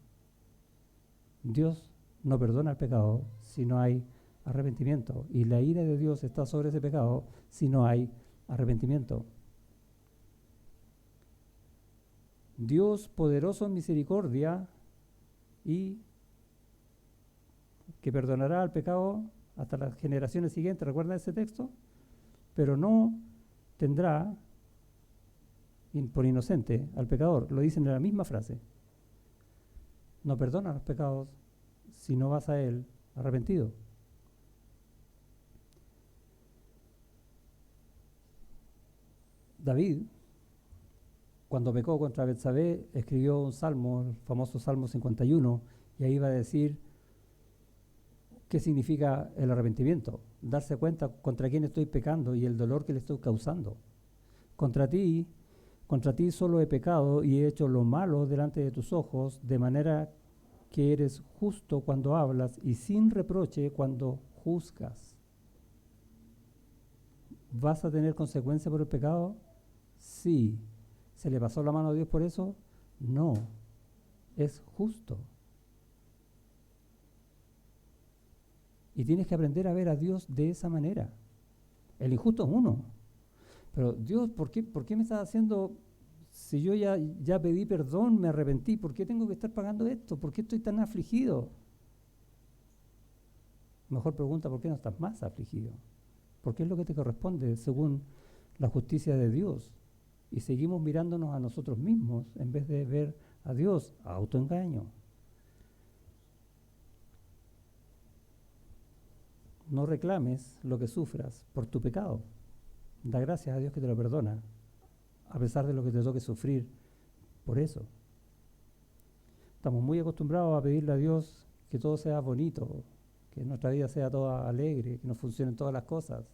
Dios no perdona el pecado si no hay arrepentimiento. Y la ira de Dios está sobre ese pecado si no hay arrepentimiento. Dios poderoso en misericordia y que perdonará el pecado hasta las generaciones siguientes. ¿Recuerdan ese texto? Pero no tendrá por inocente al pecador. Lo dicen en la misma frase. No perdona los pecados si no vas a Él arrepentido. David, cuando pecó contra Betsabé, escribió un salmo, el famoso Salmo 51, y ahí va a decir qué significa el arrepentimiento. Darse cuenta contra quién estoy pecando y el dolor que le estoy causando. Contra ti solo he pecado y he hecho lo malo delante de tus ojos, de manera que eres justo cuando hablas y sin reproche cuando juzgas. ¿Vas a tener consecuencias por el pecado? Sí. ¿Se le pasó la mano a Dios por eso? No. Es justo. Y tienes que aprender a ver a Dios de esa manera. El injusto es uno. Pero Dios, ¿por qué me estás haciendo? Si yo ya pedí perdón, me arrepentí, ¿por qué tengo que estar pagando esto? ¿Por qué estoy tan afligido? Mejor pregunta, ¿por qué no estás más afligido? Porque es lo que te corresponde según la justicia de Dios. y seguimos mirándonos a nosotros mismos en vez de ver a Dios, autoengaño. No reclames lo que sufras por tu pecado. Da gracias a Dios que te lo perdona, a pesar de lo que te toque sufrir por eso. Estamos muy acostumbrados a pedirle a Dios que todo sea bonito, que nuestra vida sea toda alegre, que nos funcionen todas las cosas.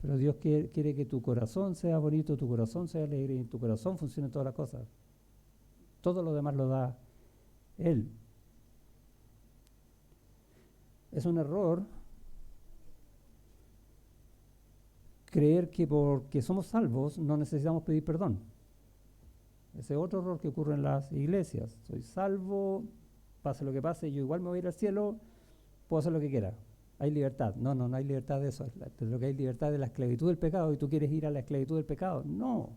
Pero Dios quiere que tu corazón sea bonito, tu corazón sea alegre y en tu corazón funcionen todas las cosas. Todo lo demás lo da Él. Es un error creer que porque somos salvos no necesitamos pedir perdón. Ese es otro error que ocurre en las iglesias. Soy salvo, pase lo que pase, yo igual me voy a ir al cielo, puedo hacer lo que quiera. Hay libertad. No hay libertad de eso. Lo que hay libertad de la esclavitud del pecado y tú quieres ir a la esclavitud del pecado. No.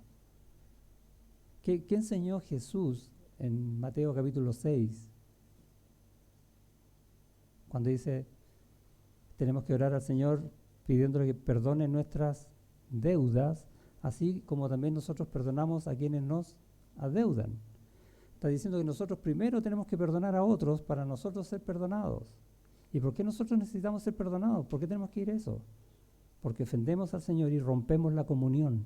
¿Qué enseñó Jesús en Mateo capítulo 6? Cuando dice, tenemos que orar al Señor pidiéndole que perdone nuestras deudas, así como también nosotros perdonamos a quienes nos adeudan. Está diciendo que nosotros primero tenemos que perdonar a otros para nosotros ser perdonados. ¿Y por qué nosotros necesitamos ser perdonados? ¿Por qué tenemos que ir a eso? Porque ofendemos al Señor y rompemos la comunión.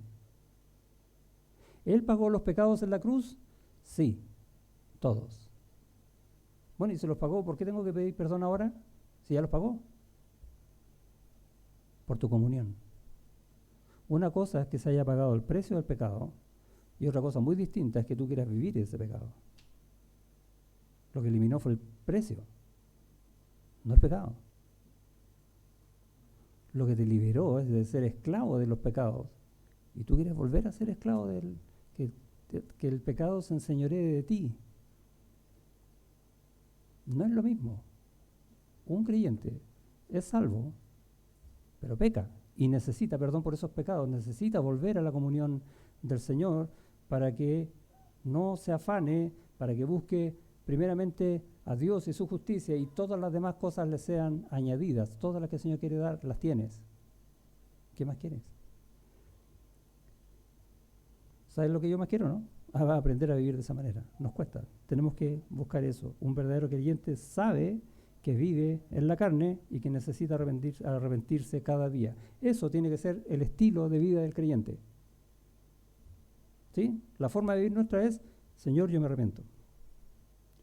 ¿Él pagó los pecados en la cruz? Sí, todos. Bueno, y si los pagó, ¿por qué tengo que pedir perdón ahora? Si ya los pagó. Por tu comunión. Una cosa es que se haya pagado el precio del pecado y otra cosa muy distinta es que tú quieras vivir ese pecado. Lo que eliminó fue el precio, no el pecado. Lo que te liberó es de ser esclavo de los pecados y tú quieres volver a ser esclavo del que el pecado se enseñoree de ti. No es lo mismo. Un creyente es salvo, pero peca y necesita perdón por esos pecados, necesita volver a la comunión del Señor para que no se afane, para que busque primeramente a Dios y su justicia y todas las demás cosas le sean añadidas. Todas las que el Señor quiere dar, las tienes. ¿Qué más quieres? ¿Sabes lo que yo más quiero, no? Va a aprender a vivir de esa manera. Nos cuesta. Tenemos que buscar eso. Un verdadero creyente sabe que vive en la carne y que necesita arrepentirse cada día. Eso tiene que ser el estilo de vida del creyente. ¿Sí? La forma de vivir nuestra es, Señor, yo me arrepiento.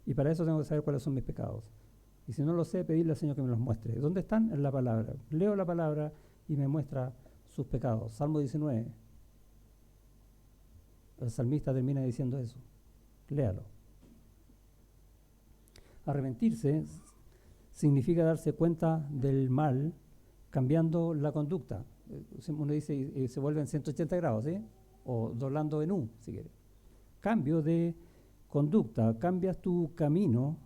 Y para eso tengo que saber cuáles son mis pecados. Y si no lo sé, pedirle al Señor que me los muestre. ¿Dónde están? En la palabra. Leo la palabra y me muestra sus pecados. Salmo 19. El salmista termina diciendo eso. Léalo. Arrepentirse significa darse cuenta del mal cambiando la conducta. Uno dice y se vuelve en 180 grados, ¿sí? O doblando en U, si quiere. Cambio de conducta, cambias tu camino,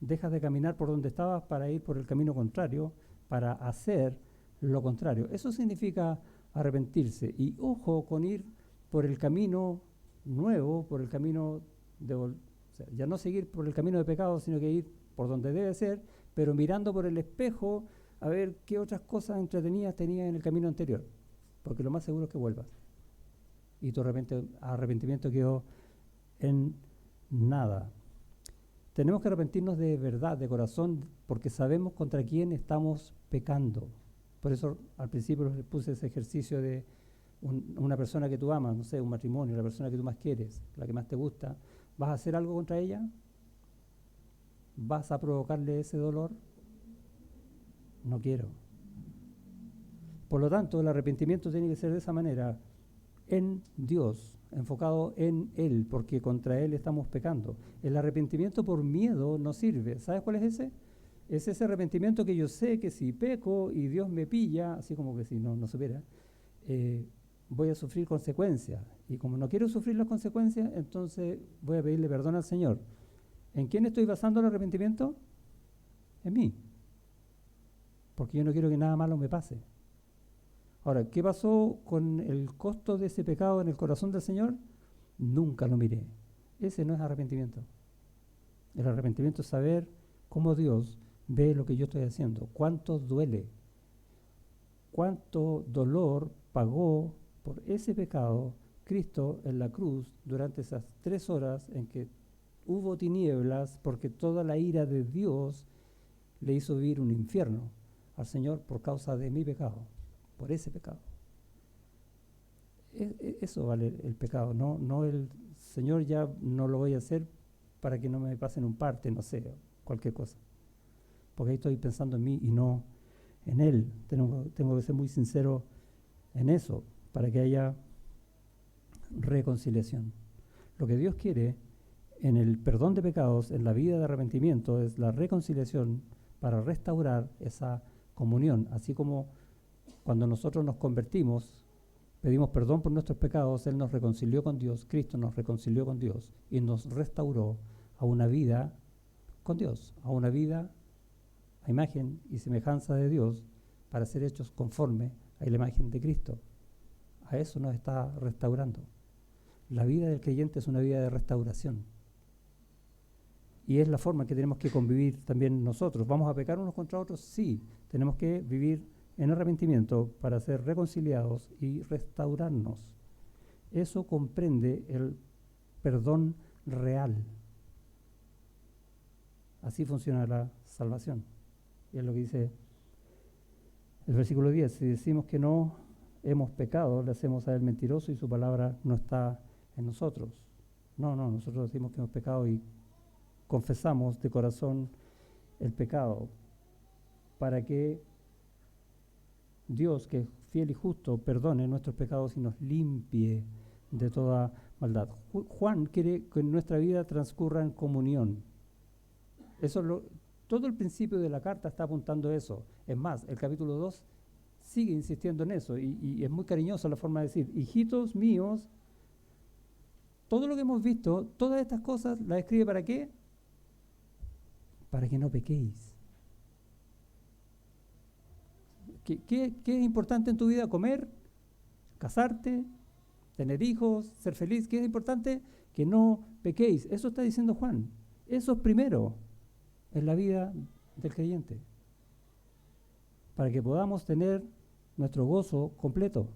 dejas de caminar por donde estabas para ir por el camino contrario, para hacer lo contrario. Eso significa arrepentirse. Y ojo con ir por el camino nuevo, por el camino de... O sea, ya no seguir por el camino de pecado, sino que ir por donde debe ser, pero mirando por el espejo a ver qué otras cosas entretenidas tenía en el camino anterior. Porque lo más seguro es que vuelvas. Y tu arrepentimiento quedó en nada. Tenemos que arrepentirnos de verdad, de corazón, porque sabemos contra quién estamos pecando. Por eso al principio les puse ese ejercicio de una persona que tú amas, no sé, un matrimonio, la persona que tú más quieres, la que más te gusta. ¿Vas a hacer algo contra ella? ¿Vas a provocarle ese dolor? No quiero. Por lo tanto, el arrepentimiento tiene que ser de esa manera, en Dios, enfocado en Él, porque contra Él estamos pecando. El arrepentimiento por miedo no sirve. ¿Sabes cuál es ese? Es ese arrepentimiento que yo sé que si peco y Dios me pilla, así como que si no supiera, voy a sufrir consecuencias. Y como no quiero sufrir las consecuencias, entonces voy a pedirle perdón al Señor. ¿En quién estoy basando el arrepentimiento? En mí. Porque yo no quiero que nada malo me pase. Ahora, ¿qué pasó con el costo de ese pecado en el corazón del Señor? Nunca lo miré. Ese no es arrepentimiento. El arrepentimiento es saber cómo Dios ve lo que yo estoy haciendo, cuánto duele, cuánto dolor pagó por ese pecado Cristo en la cruz durante esas 3 horas en que hubo tinieblas, porque toda la ira de Dios le hizo vivir un infierno al Señor por causa de mi pecado, por ese pecado. Eso vale el pecado, no el Señor ya no lo voy a hacer para que no me pasen un parte, no sé, cualquier cosa. Porque ahí estoy pensando en mí y no en Él. Tengo que ser muy sincero en eso, para que haya reconciliación. Lo que Dios quiere en el perdón de pecados, en la vida de arrepentimiento, es la reconciliación para restaurar esa comunión. Así como cuando nosotros nos convertimos, pedimos perdón por nuestros pecados, Él nos reconcilió con Dios, Cristo nos reconcilió con Dios y nos restauró a una vida con Dios, a una vida a imagen y semejanza de Dios, para ser hechos conforme a la imagen de Cristo. A eso nos está restaurando. La vida del creyente es una vida de restauración. Y es la forma en que tenemos que convivir también nosotros. ¿Vamos a pecar unos contra otros? Sí. Tenemos que vivir en arrepentimiento para ser reconciliados y restaurarnos. Eso comprende el perdón real. Así funciona la salvación. Y es lo que dice el versículo 10. Si decimos que no hemos pecado, le hacemos a Él mentiroso y su palabra no está en nosotros. No, nosotros decimos que hemos pecado y confesamos de corazón el pecado para que Dios, que es fiel y justo, perdone nuestros pecados y nos limpie de toda maldad. Juan quiere que en nuestra vida transcurra en comunión. Todo el principio de la carta está apuntando a eso. Es más, el capítulo 2 sigue insistiendo en eso y es muy cariñosa la forma de decir: hijitos míos, todo lo que hemos visto, todas estas cosas, las escribe ¿para qué? Para que no pequéis. ¿Qué es importante en tu vida? Comer, casarte, tener hijos, ser feliz. ¿Qué es importante? Que no pequéis. Eso está diciendo Juan. Eso es primero en la vida del creyente, para que podamos tener nuestro gozo completo,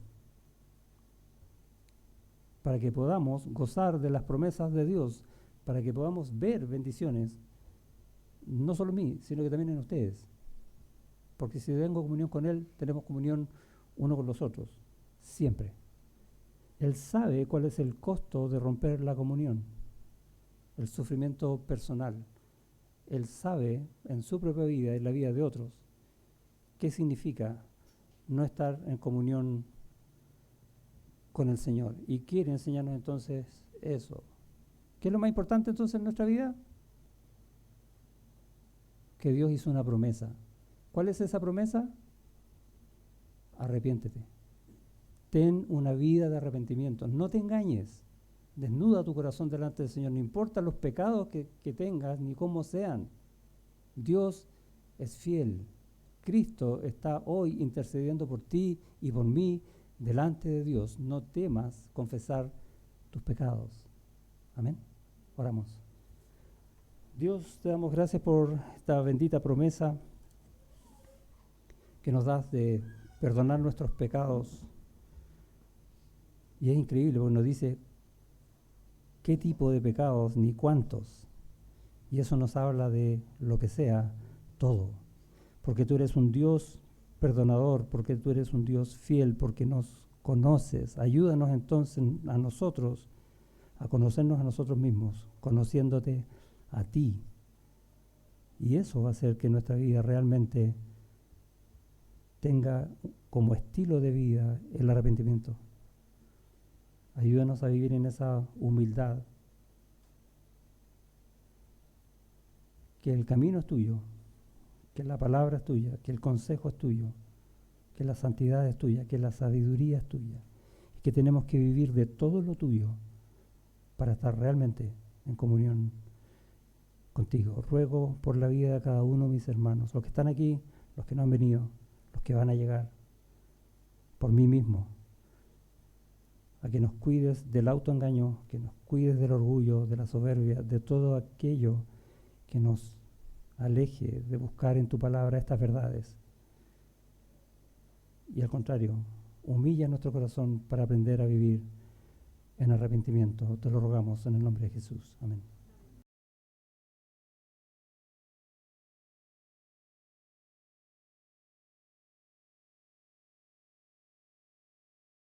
para que podamos gozar de las promesas de Dios, para que podamos ver bendiciones, no solo en mí, sino que también en ustedes. Porque si tengo comunión con Él, tenemos comunión uno con los otros, siempre. Él sabe cuál es el costo de romper la comunión, el sufrimiento personal. Él sabe en su propia vida y en la vida de otros qué significa no estar en comunión con el Señor. Y quiere enseñarnos entonces eso. ¿Qué es lo más importante entonces en nuestra vida? Que Dios hizo una promesa. ¿Cuál es esa promesa? Arrepiéntete. Ten una vida de arrepentimiento. No te engañes. Desnuda tu corazón delante del Señor. No importa los pecados que tengas ni cómo sean. Dios es fiel. Cristo está hoy intercediendo por ti y por mí delante de Dios. No temas confesar tus pecados. Amén. Oramos. Dios, te damos gracias por esta bendita promesa que nos das de perdonar nuestros pecados. Y es increíble porque nos dice qué tipo de pecados ni cuántos. Y eso nos habla de lo que sea, todo. Porque tú eres un Dios perdonador, porque tú eres un Dios fiel, porque nos conoces. Ayúdanos entonces a nosotros a conocernos a nosotros mismos, conociéndote a ti. Y eso va a hacer que nuestra vida realmente tenga como estilo de vida el arrepentimiento. Ayúdanos a vivir en esa humildad, que el camino es tuyo, que la palabra es tuya, que el consejo es tuyo, que la santidad es tuya, que la sabiduría es tuya, y que tenemos que vivir de todo lo tuyo para estar realmente en comunión contigo. Ruego por la vida de cada uno de mis hermanos, los que están aquí, los que no han venido, los que van a llegar, por mí mismo, a que nos cuides del autoengaño, que nos cuides del orgullo, de la soberbia, de todo aquello que nos aleje de buscar en tu palabra estas verdades. Y al contrario, humilla nuestro corazón para aprender a vivir en arrepentimiento. Te lo rogamos en el nombre de Jesús. Amén.